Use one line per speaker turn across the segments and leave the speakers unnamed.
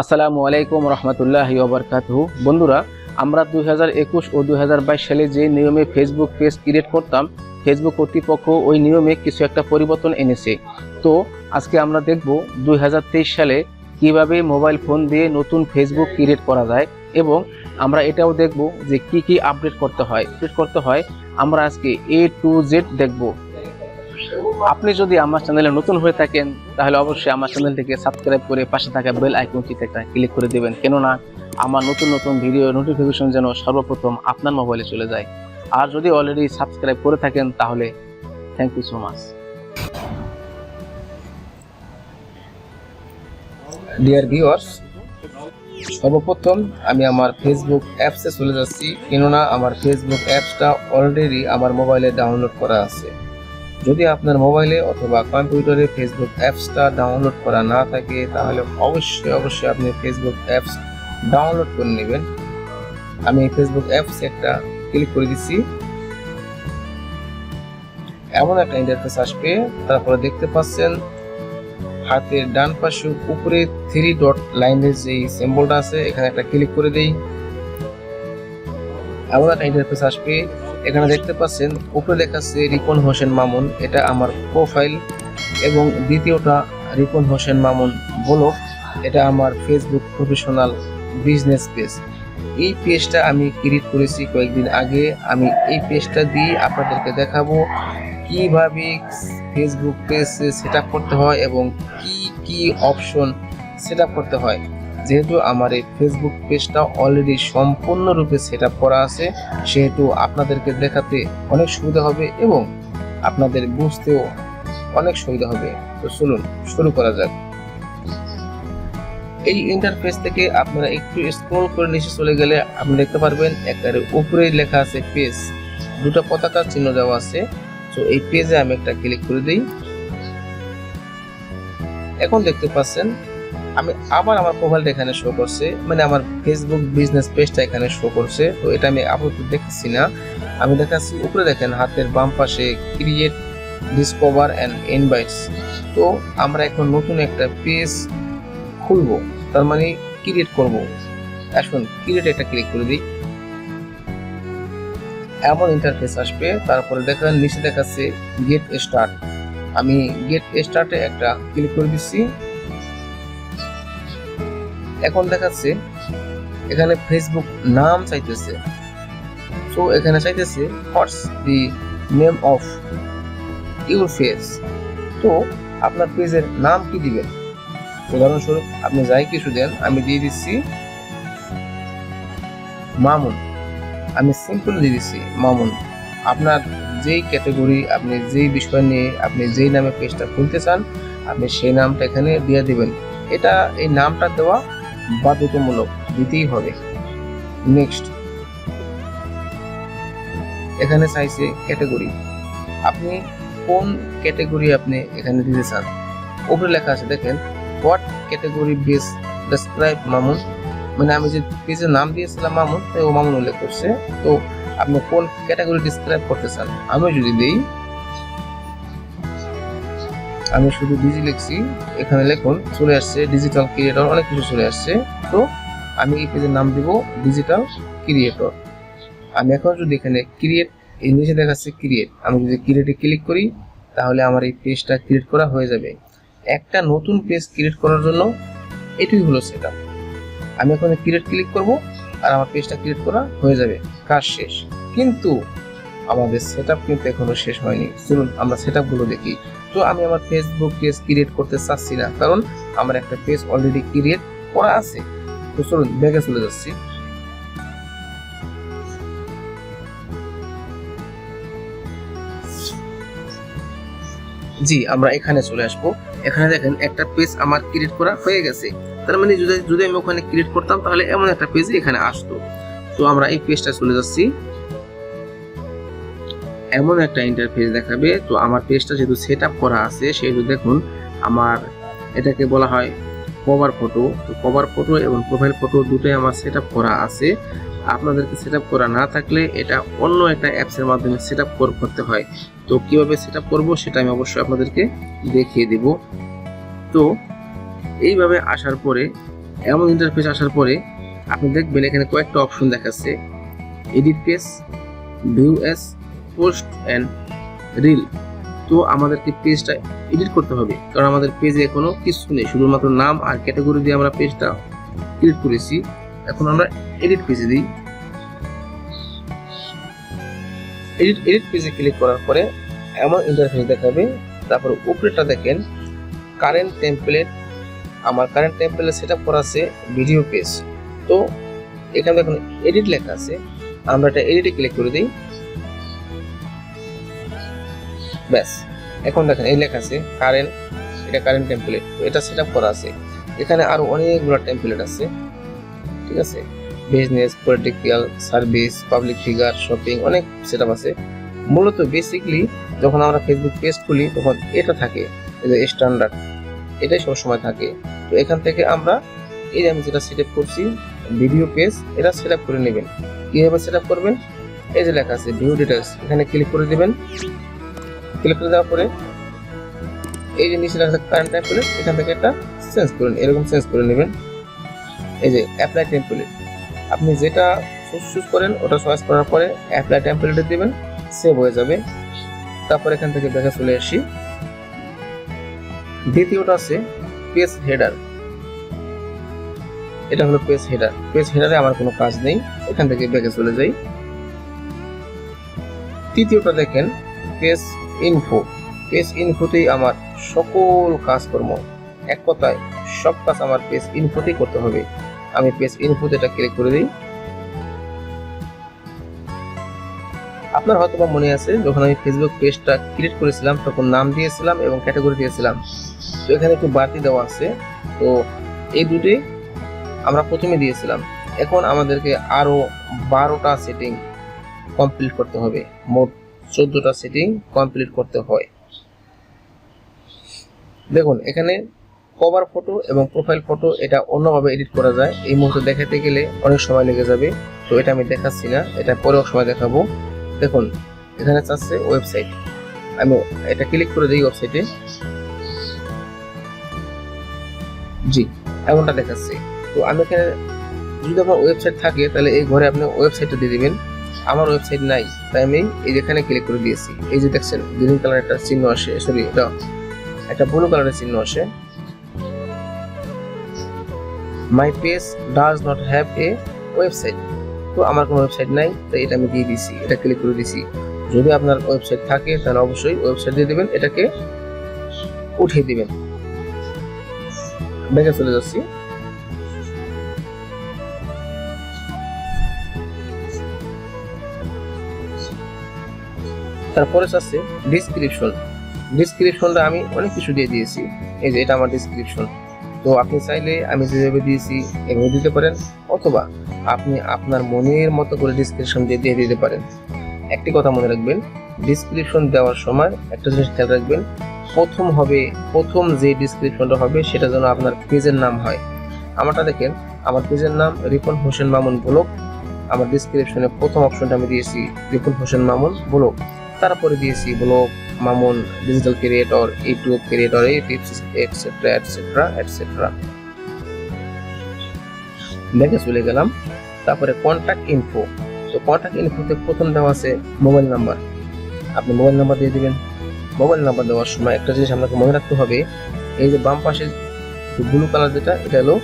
আসসালামু আলাইকুম রহমতুল্লাহি ওয়া বারাকাতুহু। বন্ধুরা, আমরা 2021 ও 2022 সালে যে নিয়মে ফেসবুক পেজ ক্রিয়েট করতাম, ফেসবুক কর্তৃপক্ষ ওই নিয়মে কিছু একটা পরিবর্তন এনেছে। তো আজকে আমরা দেখব 2023 সালে কিভাবে মোবাইল ফোন দিয়ে নতুন ফেসবুক ক্রিয়েট করা যায়, এবং আমরা এটাও দেখব যে কি আপডেট করতে হয়। আমরা আজকে A to Z দেখব। আপনি যদি আমার চ্যানেলে নতুন হয়ে থাকেন তাহলে অবশ্যই আমার চ্যানেলটিকে সাবস্ক্রাইব করে পাশে থাকা বেল আইকনটিতে একটা ক্লিক করে দেবেন, কেননা আমার নতুন নতুন ভিডিও নোটিফিকেশন যেন সর্বপ্রথম আপনার মোবাইলে চলে যায়। আর যদি অলরেডি সাবস্ক্রাইব করে থাকেন তাহলে thank you so much. Dear viewers, সর্বপ্রথম আমি আমার ফেসবুক অ্যাপসে চলে যাচ্ছি, কেননা আমার ফেসবুক অ্যাপসটা অলরেডি আমার মোবাইলে ডাউনলোড করা আছে। যদি আপনার মোবাইলে অথবা কম্পিউটারে ফেসবুক অ্যাপসটা ডাউনলোড করা না থাকে তাহলে অবশ্যই আপনি ফেসবুক অ্যাপস ডাউনলোড করে নেবেন। আমি ফেসবুক অ্যাপস একটা ক্লিক করে দিচ্ছি। এমন একটা ইন্টারফেস আসবে, তারপরে দেখতে পাচ্ছেন হাতের ডান পাশে উপরে 3 ডট লাইনের যে সিম্বলটা আছে, এখানে একটা ক্লিক করে দেই। এমন একটা ইন্টারফেস আসবে, এখানে দেখতে পাচ্ছেন উপরে লেখা আছে রিপন হোসেন মামুন, এটা আমার প্রোফাইল, এবং দ্বিতীয়টা রিপন হোসেন মামুন ব্লগ, এটা আমার ফেসবুক প্রফেশনাল বিজনেস পেজ। এই পেজটা আমি ক্রিয়েট করেছি কয়েকদিন আগে। আমি এই পেজটা দিয়ে আপনাদেরকে দেখাবো কিভাবে ফেসবুক পেজ সেট আপ করতে হয় এবং কি অপশন সেট আপ করতে হয়। যেহেতু আমার এই ফেসবুক পেজটা অলরেডি সম্পূর্ণরূপে সেট আপ করা আছে, সেহেতু আপনাদেরকে দেখাতে অনেক সুবিধা হবে এবং আপনাদের বুঝতেও অনেক সুবিধা হবে। তো চলুন শুরু করা যাক। এই ইন্টারফেস থেকে আপনারা একটু স্ক্রল করে নিচে চলে গেলে আপনি দেখতে পারবেন একেবারে উপরে লেখা আছে পেজ, দুটো পতাকার চিহ্ন দেওয়া আছে। তো এই পেজে আমি একটা ক্লিক করে দিই। এখন দেখতে পাচ্ছেন আমি আবার আমার প্রোফাইলটা এখানে শো করছে, মানে আমার ফেসবুক বিজনেস পেজটা এখানে শো করছে। তো এটা আমি আপাতত দেখছি না, আমি দেখাচ্ছি উপরে দেখেন হাতের বাম পাশে ক্রিয়েট, ডিসকভার এন্ড ইনভাইটস। তো আমরা এখন নতুন একটা পেজ খুলবো, তার মানে ক্রিয়েট করব। এখন ক্রিয়েট একটা ক্লিক করে দিই। এমন ইন্টারফেস আসবে, তারপরে দেখেন নিচে দেখাচ্ছে গেট স্টার্ট। আমি গেট স্টার্টে একটা ক্লিক করে দিচ্ছি। এখন দেখাচ্ছে এখানে ফেসবুক নাম চাইতেছে। সো এখানে চাইতেছে what's the name of your page. তো আপনার পেজের নাম কি দিবেন? উদাহরণস্বরূপ আপনি যাই কিছু দেন, আমি দিয়ে দিচ্ছি মামুন। আমি সিম্পল দিয়ে দিচ্ছি মামুন। আপনার যেই ক্যাটাগরি, আপনি যেই বিষয় নিয়ে আপনি যেই নামে পেজটা খুলতে চান, আপনি সেই নামটা এখানে দিয়ে দিবেন। এটা এই নামটা দেওয়া বাধ্যতামূলক, দিতেই হবে। নেক্সট, এখানে চাইছে ক্যাটাগরি, আপনি কোন ক্যাটাগরি আপনি এখানে দিতে চান। উপরে লেখা আছে দেখেন what category base describe Mamun, মানে আমি যে পেজের নাম দিয়েছিলাম মামুন, তাই ও মামুন উল্লেখ করছে। তো আপনি কোন ক্যাটাগরি ডিসক্রাইব করতে চান। আমি যদি দিই, আমি শুধু ডিজি লিখছি, এখানে লিখুন চলে আসছে ডিজিটাল ক্রিয়েটর, অনেক কিছু চলে আসছে। তো আমি এই পেজের নাম দিব ডিজিটাল ক্রিয়েটর। আমি এখন যদি এখানে ক্রিয়েট, এই নিচে দেখাচ্ছে ক্রিয়েট, আমি যদি ক্রিয়েটে ক্লিক করি তাহলে আমার এই পেজটা ক্রিয়েট করা হয়ে যাবে। একটা নতুন পেজ ক্রিয়েট করার জন্য এটাই হলো সেটআপ। আমি এখন ক্রিয়েট ক্লিক করব আর আমার পেজটা ক্রিয়েট করা হয়ে যাবে, কাজ শেষ। কিন্তু আমাদের সেটআপ কিন্তু এখনো শেষ হয়নি। চলুন আমরা সেটআপ গুলো দেখি। তো আমি আমার ফেসবুক পেজ ক্রিয়েট করতে চাচ্ছি না, কারণ আমার একটা পেজ অলরেডি ক্রিয়েট করা আছে। তো চলুন ব্যাকে চলে যাচ্ছি। জি, আমরা এখানে চলে আসবো। এখানে দেখেন একটা পেজ আমার ক্রিয়েট করা হয়ে গেছে, তার মানে যদি আমি ওখানে ক্রিয়েট করতাম তাহলে এমন একটা পেজ এখানে আসতো। তো আমরা এই পেজটা চলে যাচ্ছি। এমন একটা ইন্টারফেস দেখাবে। তো আমার পেজটা যেহেতু সেট আপ করা আছে, সেহেতু দেখুন আমার এটাকে বলা হয় কভার ফটো। তো কভার ফটো এবং প্রোফাইল ফটো দুটোই আমার সেট আপ করা আছে। আপনাদেরকে সেট আপ করা না থাকলে এটা অন্য একটা অ্যাপসের মাধ্যমে সেট আপ করতে হয়। তো কিভাবে সেট আপ করবো সেটা আমি অবশ্যই আপনাদেরকে দেখিয়ে দেব। তো এইভাবে আসার পরে এমন ইন্টারফেস আসার পরে আপনি দেখবেন এখানে কয়েকটা অপশন দেখাচ্ছে, edit page, view S, post and reel. তো আমাদেরকে পেজটা এডিট করতে হবে, কারণ আমাদের পেজে এখনো কিছু নেই, শুধুমাত্র নাম আর ক্যাটাগরি দিয়ে আমরা পেজটা ক্রিয়েট করেছি। এখন আমরা এডিট পেজে দিই। এডিট পেজে ক্লিক করার পরে এমন ইন্টারফেস দেখাবে। তারপর উপরেটা দেখেন কারেন্ট টেমপ্লেট। আমার কারেন্ট টেমপ্লেট সেট আপ করা আছে ভিডিও পেজ। তো এখানে দেখুন এডিট লেখা আছে, আমরা এটা এডিটে ক্লিক করে দিই। ব্যাস, এখন দেখেন এই লেখা আছে কারেন্ট, এটা কারেন্ট টেমপ্লেট, এটা সেট আপ করা আছে। এখানে আরো অনেকগুলো টেমপ্লেট আছে, ঠিক আছে, business, political, service, public figure, shopping, অনেক সেট আপ আছে। মূলত বেসিকলি যখন আমরা ফেসবুক পেজ খুলি তখন এটা থাকে, এই যে স্ট্যান্ডার্ড, এটাই সবসময় থাকে। তো এখান থেকে আমরা এই যে আমি যেটা সেট আপ করছি ভিডিও পেজ, এটা সেট আপ করে নেবেন। কিভাবে সেট আপ করবেন, এই যে লেখা আছে ভিউ ডিটেলস, এখানে ক্লিক করে দিবেন। ক্লিক করে দেওয়ার পরে এই যে নিচে লেখা আছে কারেন্ট টেমপ্লেট, এখান থেকে একটা চেঞ্জ করুন, এরকম চেঞ্জ করে নেবেন। এই যে অ্যাপ্লাই টেমপ্লেট, আপনি যেটা চুজ করেন ওটা চয়েস করার পরে অ্যাপ্লাই টেমপ্লেটে দিবেন, সেভ হয়ে যাবে। তারপর এখান থেকে ব্যাকে চলে আসি। দ্বিতীয়টা আছে পেজ হেডার, এটা হলো পেজ হেডার। পেজ হেডারে আমার কোনো কাজ নেই, এখান থেকে ব্যাকে চলে যাই। তৃতীয়টা দেখেন পেজ ইনফো। পেজ ইনফোতেই আমার সকল কাজকর্ম, এক কথায় সব কাজ আমার পেজ ইনফোতেই করতে হবে। আমি পেজ ইনফোতে এটা ক্লিক করে দিই। আপনার হয়তো বা মনে আছে যখন আমি ফেসবুক পেজটা ক্রিয়েট করেছিলাম তখন নাম দিয়েছিলাম এবং ক্যাটাগরি দিয়েছিলাম। তো এখানে একটু বাড়তি দেওয়া আছে, তো এই দুটোই আমরা প্রথমে দিয়েছিলাম। এখন আমাদেরকে আরো 12টা সেটিং কমপ্লিট করতে হবে, মোট 14টা সেটিং কমপ্লিট করতে হয়। দেখুন এখানে কভার ফটো এবং প্রোফাইল ফটো এটা অন্যভাবে এডিট করা যায়, এই মুহূর্তে দেখাতে গেলে অনেক সময় লেগে যাবে, তো এটা আমি দেখাচ্ছি না, এটা পরেও সময় দেখাবো। দেখুন এখানে চাচ্ছে ওয়েবসাইট, আমি এটা ক্লিক করে দিই ওয়েবসাইটে। জি, এমনটা দেখাচ্ছে। তো আমি এখানে যদি আপনার ওয়েবসাইট থাকে তাহলে এই ঘরে আপনি ওয়েবসাইটটা দিয়ে দিবেন। আমার ওয়েবসাইট নাই, তাই আমি এই যেখানে ক্লিক করে দিয়েছি। এই যে দেখছেন গ্রিন কালার একটা চিহ্ন আসে, সরি এটা একটা ব্লু কালারের চিহ্ন আসে, মাই page does not have A website. তো আমার কোনো ওয়েবসাইট নাই, তাই এটা আমি দিয়ে দিছি, এটা ক্লিক করে দিছি। যদি আপনার ওয়েবসাইট থাকে তাহলে অবশ্যই ওয়েবসাইট দিয়ে দিবেন, এটাকে উঠিয়ে দিবেন। ব্যাকে চলে যাচ্ছি। তারপরে আছে ডিসক্রিপশন। ডিসক্রিপশনটা আমি অনেক কিছু দিয়ে দিয়েছি, এই যে এটা আমার ডিসক্রিপশন। তো আপনি চাইলে আমি যেভাবে দিয়েছি এভাবে দিতে পারেন, অথবা আপনি আপনার মনের মতো করে ডিসক্রিপশন দিয়ে দিতে পারেন। একটি কথা মনে রাখবেন, ডিসক্রিপশন দেওয়ার সময় একটা জিনিস খেয়াল রাখবেন, প্রথম যে ডিসক্রিপশনটা হবে সেটা যেন আপনার পেজের নাম হয়। আমারটা দেখেন, আমার পেজের নাম রিপন হোসেন মামুন ব্লগ। আমার ডিসক্রিপশনে প্রথম অপশনটা আমি দিয়েছি রিপন হোসেন মামুন ব্লগ, তারপরে দিয়েছি blog Mamun digital creator, YouTube creator, etcetera etcetera etcetera. ব্যাকে চলে গেলাম। তারপরে কন্ট্যাক্ট ইনফো। তো কন্ট্যাক্ট ইনফোতে প্রথম দেওয়া আছে মোবাইল নাম্বার, আপনি মোবাইল নাম্বার দিয়ে দিবেন। মোবাইল নাম্বার দেওয়ার সময় একটা জিনিস আপনাকে মনে রাখতে হবে, এই যে বাম পাশে ব্লু কালার যেটা, এটা হলো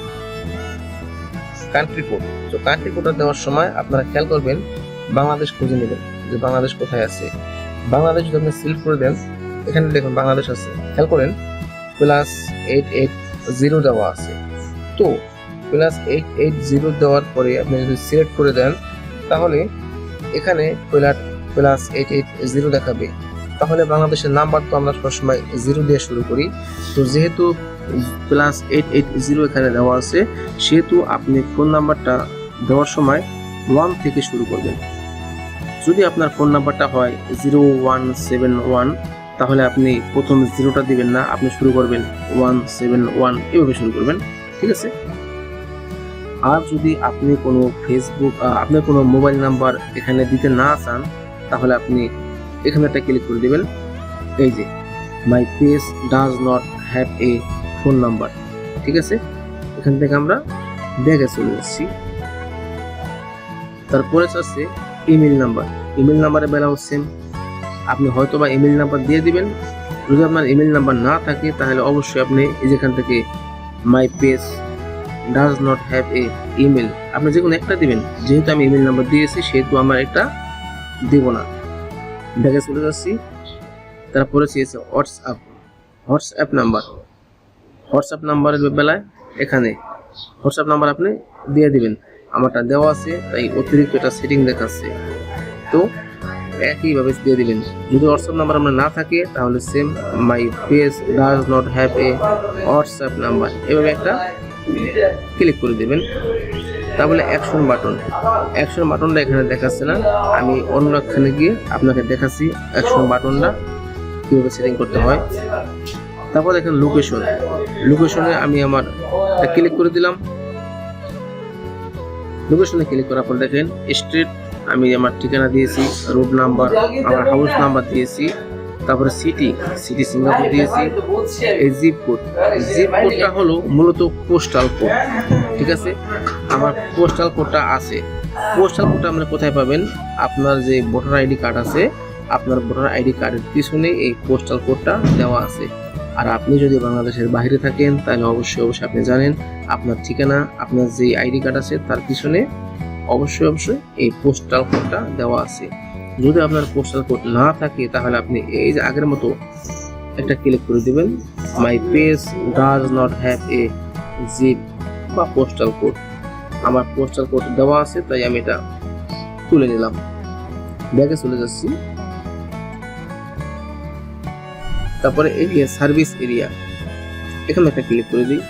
কান্ট্রি কোড। তো কান্ট্রি কোডটা দেওয়ার সময় আপনারা খেয়াল করবেন বাংলাদেশ খুঁজে নেবেন, যে বাংলাদেশ কোথায় আছে। বাংলাদেশ যদি আপনি সিলেক্ট করে দেন, এখানে দেখুন বাংলাদেশ আছে, খেয়াল করেন +880 দেওয়া আছে। তো +880 দেওয়ার পরে আপনি যদি সিলেক্ট করে দেন তাহলে এখানে +880 দেখাবে। তাহলে বাংলাদেশের নাম্বার তো আমরা সবসময় 0 দিয়ে শুরু করি, তো যেহেতু +880 এখানে দেওয়া আছে, সেহেতু আপনি ফোন নাম্বারটা দেওয়ার সময় 1 থেকে শুরু করবেন। যদি আপনার ফোন নাম্বারটা হয় 0171, তাহলে আপনি প্রথম 0টা দিবেন না, আপনি শুরু করবেন 171, এভাবে শুরু করবেন, ঠিক আছে। আর যদি আপনি কোনো আপনার কোনো মোবাইল নাম্বার এখানে দিতে না চান, তাহলে আপনি এখানে একটা ক্লিক করে দিবেন, এই যে মাই page does not have A phone number, ঠিক আছে। এখান থেকে আমরা ব্যাগে চলে যাচ্ছি। তারপরে আছে ইমেল নাম্বার। ইমেল নাম্বারের বেলা হচ্ছে আপনি হয়তো বা ইমেল নাম্বার দিয়ে দিবেন। যদি আপনার ইমেল নাম্বার না থাকে তাহলে অবশ্যই আপনি যেখান থেকে মাই page does not have A email, আপনি যে কোনো একটা দিবেন। যেহেতু আমি ইমেল নাম্বার দিয়েছি সেহেতু আমার একটা দিব না। ব্যাগে চলে যাচ্ছি। তারপরে চেয়েছে হোয়াটসঅ্যাপ নাম্বার। হোয়াটসঅ্যাপ নাম্বারের বেলায় এখানে হোয়াটসঅ্যাপ নাম্বার আপনি দিয়ে দিবেন। আমারটা দেওয়া আছে তাই অতিরিক্ত এটা সেটিং দেখাচ্ছে, তো একইভাবে দিয়ে দিবেন। যদি হোয়াটসঅ্যাপ নাম্বার আপনার না থাকে তাহলে same my page does not have A WhatsApp number এভাবে একটা ক্লিক করে দেবেন। তারপরে অ্যাকশন বাটনটা এখানে দেখাচ্ছে না, আমি অন্য একখানে গিয়ে আপনাকে দেখাচ্ছি অ্যাকশন বাটনটা কীভাবে সেটিং করতে হয়। তারপর দেখেন লোকেশনে আমি আমার ক্লিক করে দিলাম। লোকেশনে ক্লিক করার পর দেখেন স্ট্রিট আমি আমার ঠিকানা দিয়েছি, রোড নাম্বার, আমার হাউস নাম্বার দিয়েছি, তারপরে সিটি সিঙ্গাপুর দিয়েছি। এই জিপ কোডটা হলো মূলত পোস্টাল কোড, ঠিক আছে। আমার পোস্টাল কোডটা আছে। পোস্টাল কোডটা আপনারা কোথায় পাবেন? আপনার যে ভোটার আইডি কার্ড আছে, আপনার ভোটার আইডি কার্ডের পিছনে এই পোস্টাল কোডটা দেওয়া আছে। আর আপনি যদি বাংলাদেশের বাইরে থাকেন তাহলে অবশ্যই আপনি জানেন আপনার ঠিকানা, আপনার যে আইডি কার্ড আছে তার পিছনে অবশ্যই এই পোস্টাল কোডটা দেওয়া আছে। যদি আপনার পোস্টাল কোড না থাকে তাহলে আপনি এই যে আগের মতো একটা ক্লিক করে দিবেন, my page does not have a zip বা পোস্টাল কোড। আমার পোস্টাল কোড দেওয়া আছে তাই আমি এটা তুলে নিলাম। ব্যাগে চলে যাচ্ছি। তারপরে এরিয়া সার্ভিস এরিয়া, এখানে একটা ক্লিক করে দিই।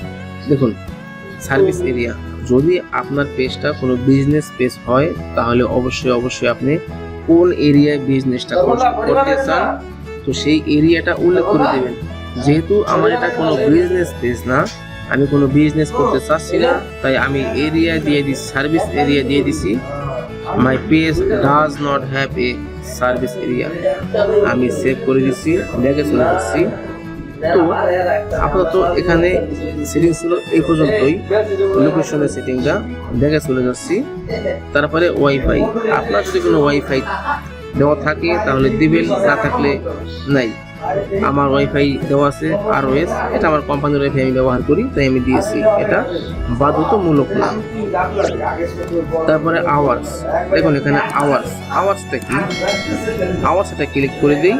দেখুন সার্ভিস এরিয়া, যদি আপনার পেজটা কোনো বিজনেস পেজ হয় তাহলে অবশ্যই আপনি কোন এরিয়ায় বিজনেসটা করতে চান তো সেই এরিয়াটা উল্লেখ করে দেবেন। যেহেতু আমার এটা কোনো বিজনেস পেজ না, আমি কোনো বিজনেস করতে চাচ্ছি না, তাই আমি এরিয়া দিয়ে দিচ্ছি, সার্ভিস এরিয়া দিয়ে দিছি। মাই page does not have a service area, আমি সেভ করে দিচ্ছি। ব্যাগে চলে যাচ্ছি। তো আপাতত এখানে সেটিং ছিল এই পর্যন্তই, লোকেশনের সেটিংটা। ব্যাগে চলে যাচ্ছি। তারপরে ওয়াইফাই, আপনার যদি কোনো ওয়াইফাই দেওয়া থাকে তাহলে দিবেন, না থাকলে নাই। আমার ওয়াইফাই দেওয়া আছে ROS, এটা আমার কোম্পানির ওয়াইফাই আমি ব্যবহার করি তাই আমি দিয়েছি, এটা বাধ্যতামূলক না। তারপরে আওয়ার্স, দেখুন এখানে আওয়ার্সটা কি, আওয়ার্সটা ক্লিক করে দিই।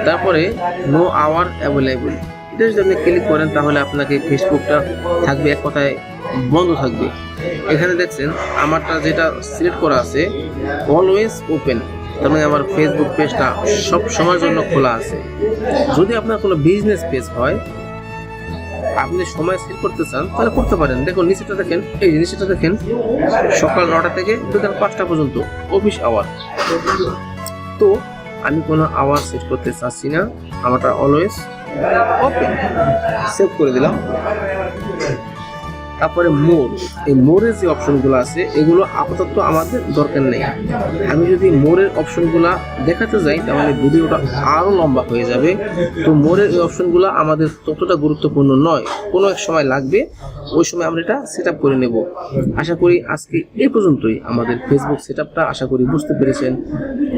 তারপরে নো আওয়ার অ্যাভেলেবল, এটা যদি আপনি ক্লিক করেন তাহলে আপনাকে ফেসবুকটা থাকবে এক কথায় বন্ধ থাকবে। এখানে দেখছেন আমারটা যেটা সিলেক্ট করা আছে অলওয়েজ ওপেন, তার মানে আমার ফেসবুক পেজটা সব সময়ের জন্য খোলা আছে। যদি আপনার কোনো বিজনেস পেজ হয়, আপনি সময় সেট করতে চান তাহলে করতে পারেন। দেখুন নিচেটা দেখেন, এই নিচেটা দেখেন সকাল 9টা থেকে বিকাল 5টা পর্যন্ত অফিস আওয়ার। তো আমি কোনো আওয়ার সেট করতে চাচ্ছি না, আমারটা অলওয়েজ ওপেন, সেভ করে দিলাম। তারপরে এই মোরের যে অপশনগুলো আছে এগুলো আপাতত আমাদের দরকার নেই। আমি যদি মোরের অপশনগুলো দেখাতে যাই তাহলে ভিডিওটা আরও লম্বা হয়ে যাবে। তো মোরের এই অপশনগুলো আমাদের ততটা গুরুত্বপূর্ণ নয়, কোনো এক সময় লাগবে, ওই সময় আমরা এটা সেট আপ করে নেব। আশা করি আজকে এই পর্যন্তই আমাদের ফেসবুক সেট আপটা, আশা করি বুঝতে পেরেছেন।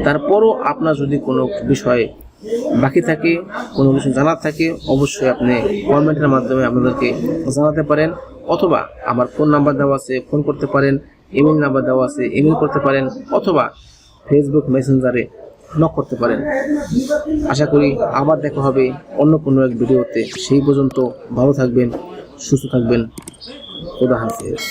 তারপরও আপনার যদি কোনো বিষয়ে বাকি থাকে, কোনো কিছু জানার থাকে, অবশ্যই আপনি কমেন্টের মাধ্যমে আপনাদেরকে জানাতে পারেন, অথবা আমার ফোন নাম্বার দেওয়া আছে, ফোন করতে পারেন, ইমেল নাম্বার দেওয়া আছে, ইমেল করতে পারেন, অথবা ফেসবুক মেসেঞ্জারে নক করতে পারেন। আশা করি আবার দেখা হবে অন্য কোনো এক ভিডিওতে। সেই পর্যন্ত ভালো থাকবেন, সুস্থ থাকবেন। খোদা হাফেজ।